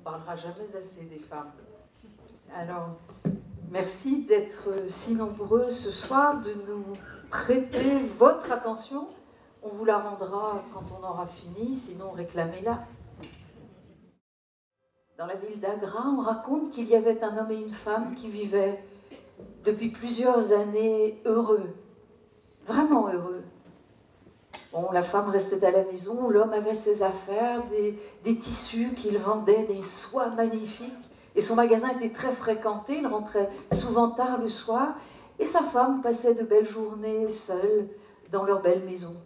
ne parlera jamais assez des femmes. Alors, merci d'être si nombreux ce soir, de nous prêter votre attention. On vous la rendra quand on aura fini, sinon réclamez-la. Dans la ville d'Agra, on raconte qu'il y avait un homme et une femme qui vivaient depuis plusieurs années heureux, vraiment heureux. Bon, la femme restait à la maison, l'homme avait ses affaires, des tissus qu'il vendait, des soies magnifiques. Et son magasin était très fréquenté, il rentrait souvent tard le soir. Et sa femme passait de belles journées seule dans leur belle maison.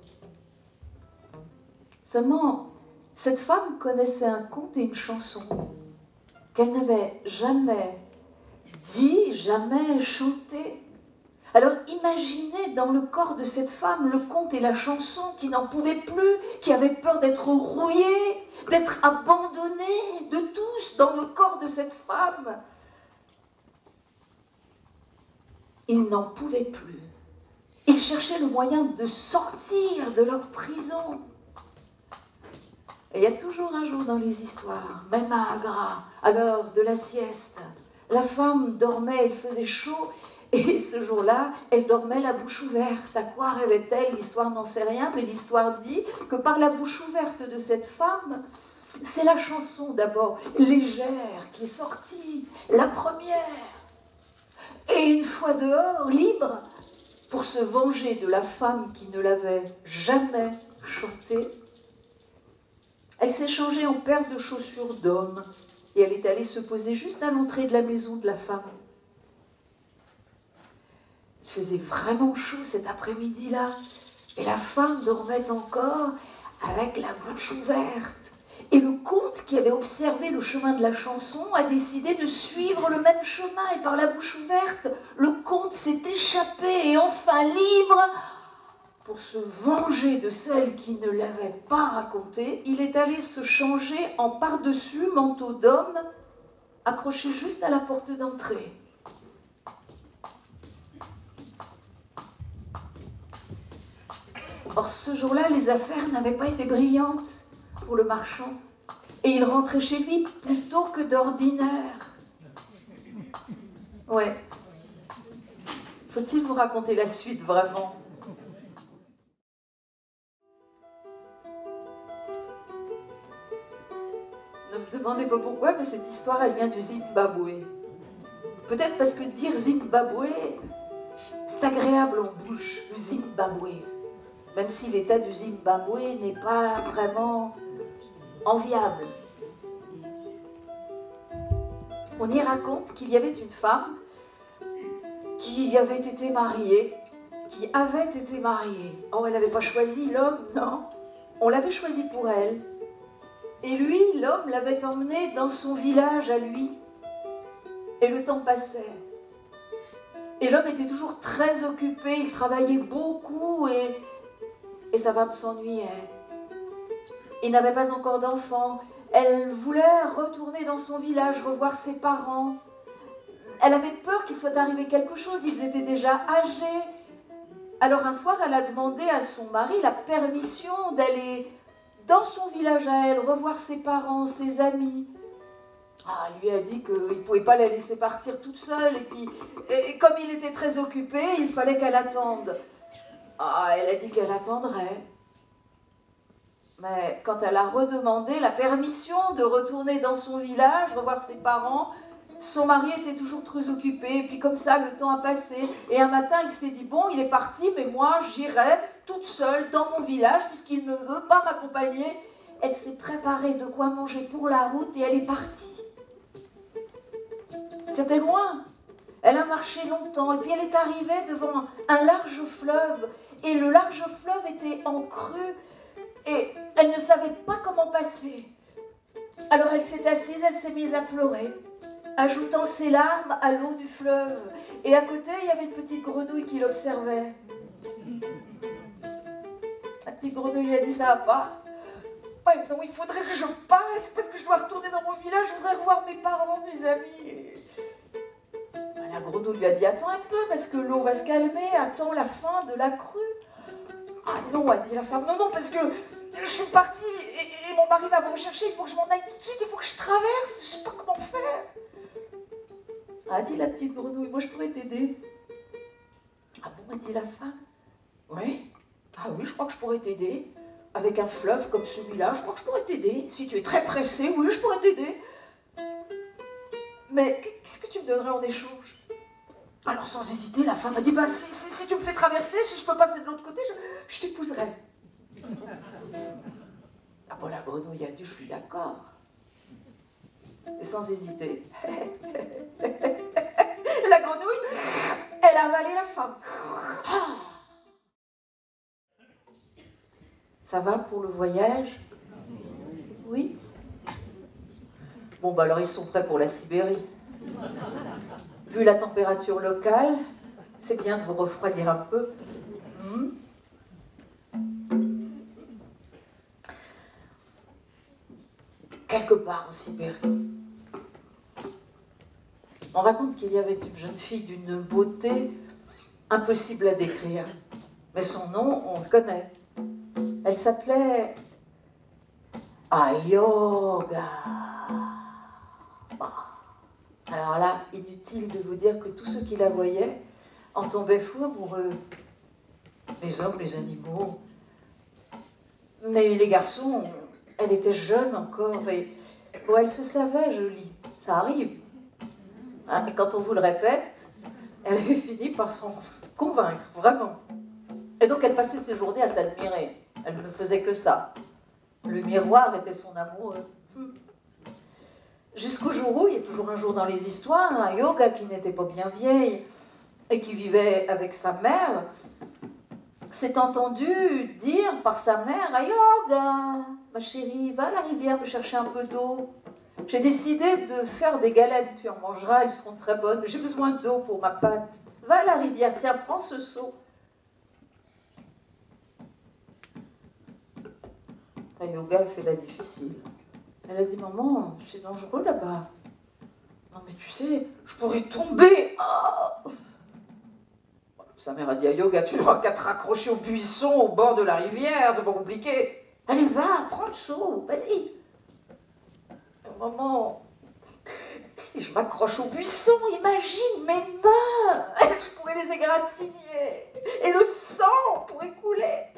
Seulement, cette femme connaissait un conte et une chanson qu'elle n'avait jamais dit, jamais chanté. Alors imaginez dans le corps de cette femme le conte et la chanson qui n'en pouvait plus, qui avait peur d'être rouillée, d'être abandonnée de tous dans le corps de cette femme. Ils n'en pouvaient plus. Ils cherchaient le moyen de sortir de leur prison. Et il y a toujours un jour dans les histoires, même à Agra, à l'heure de la sieste, la femme dormait, il faisait chaud, et ce jour-là, elle dormait la bouche ouverte. À quoi rêvait-elle? L'histoire n'en sait rien, mais l'histoire dit que par la bouche ouverte de cette femme, c'est la chanson d'abord légère qui est sortie, la première. Et une fois dehors, libre, pour se venger de la femme qui ne l'avait jamais chantée, elle s'est changée en paire de chaussures d'homme et elle est allée se poser juste à l'entrée de la maison de la femme. Il faisait vraiment chaud cet après-midi-là et la femme dormait encore avec la bouche ouverte. Et le comte, qui avait observé le chemin de la chanson, a décidé de suivre le même chemin. Et par la bouche ouverte, le comte s'est échappé et enfin libre. Pour se venger de celle qui ne l'avait pas raconté, il est allé se changer en par-dessus manteau d'homme, accroché juste à la porte d'entrée. Or, ce jour-là, les affaires n'avaient pas été brillantes pour le marchand. Et il rentrait chez lui plus tôt que d'ordinaire. Ouais. Faut-il vous raconter la suite, vraiment? Ne me demandez pas pourquoi, mais cette histoire, elle vient du Zimbabwe. Peut-être parce que dire Zimbabwe, c'est agréable en bouche, le Zimbabwe. Même si l'état du Zimbabwe n'est pas vraiment enviable. On y raconte qu'il y avait une femme qui avait été mariée. Oh, elle n'avait pas choisi l'homme, non. On l'avait choisi pour elle. Et lui, l'homme, l'avait emmenée dans son village à lui. Et le temps passait. Et l'homme était toujours très occupé, il travaillait beaucoup et sa femme s'ennuyait. Il n'avait pas encore d'enfant. Elle voulait retourner dans son village, revoir ses parents. Elle avait peur qu'il soit arrivé quelque chose, ils étaient déjà âgés. Alors un soir, elle a demandé à son mari la permission d'aller dans son village à elle, revoir ses parents, ses amis. Ah, lui a dit qu'il ne pouvait pas la laisser partir toute seule. Et comme il était très occupé, il fallait qu'elle attende. Ah, elle a dit qu'elle attendrait. Mais quand elle a redemandé la permission de retourner dans son village, revoir ses parents, son mari était toujours très occupé. Et puis comme ça, le temps a passé. Et un matin, elle s'est dit, bon, il est parti, mais moi, j'irai toute seule dans mon village, puisqu'il ne veut pas m'accompagner. Elle s'est préparée de quoi manger pour la route et elle est partie. C'était loin. Elle a marché longtemps et puis elle est arrivée devant un large fleuve. Et le large fleuve était en creux et elle ne savait pas comment passer. Alors elle s'est assise, elle s'est mise à pleurer, ajoutant ses larmes à l'eau du fleuve. Et à côté, il y avait une petite grenouille qui l'observait. La petite grenouille lui a dit, ça va pas? Ouais, non, il faudrait que je passe parce que je dois retourner dans mon village, je voudrais revoir mes parents, mes amis. La grenouille lui a dit, attends un peu parce que l'eau va se calmer, attends la fin de la crue. Ah non, a dit la femme, non, parce que je suis partie et mon mari va me rechercher, il faut que je m'en aille tout de suite, il faut que je traverse, je sais pas comment faire. Ah, dit la petite grenouille, moi je pourrais t'aider. Ah bon, a dit la femme. Oui. Ah oui, je crois que je pourrais t'aider. Avec un fleuve comme celui-là, je crois que je pourrais t'aider. Si tu es très pressé, oui, je pourrais t'aider. Mais qu'est-ce que tu me donnerais en échange? Alors sans hésiter, la femme a dit, bah, si tu me fais traverser, si je peux passer de l'autre côté, je t'épouserai. Ah bon, la grenouille a dit, je suis d'accord. Et sans hésiter, la grenouille, elle a avalé la femme. Ça va pour le voyage? Oui. Bon, bah alors ils sont prêts pour la Sibérie. Vu la température locale, c'est bien de vous refroidir un peu. Quelque part en Sibérie, on raconte qu'il y avait une jeune fille d'une beauté impossible à décrire. Mais son nom, on le connaît. Elle s'appelait Ayoga. Alors là, inutile de vous dire que tous ceux qui la voyaient en tombaient fous amoureux. Les hommes, les animaux. Mais les garçons, elle était jeune encore et bon, elle se savait jolie. Ça arrive. Hein, et quand on vous le répète, elle avait fini par s'en convaincre, vraiment. Et donc elle passait ses journées à s'admirer. Elle ne faisait que ça. Le miroir était son amoureux. Jusqu'au jour où, il y a toujours un jour dans les histoires, un yoga qui n'était pas bien vieille et qui vivait avec sa mère, s'est entendu dire par sa mère, « Ayoga, ma chérie, va à la rivière me chercher un peu d'eau. J'ai décidé de faire des galettes, tu en mangeras, elles seront très bonnes, mais j'ai besoin d'eau pour ma pâte. Va à la rivière, tiens, prends ce seau. » Ayoga fait la difficile. Elle a dit, maman, c'est dangereux là-bas. Non mais tu sais, je pourrais tomber. Oh. Sa mère a dit, Ayoga, tu n'auras qu'à te raccrocher au buisson au bord de la rivière, c'est pas compliqué. Allez, va, prends le seau, vas-y. Maman, si je m'accroche au buisson, imagine mes mains. Je pourrais les égratigner. Et le sang pourrait couler.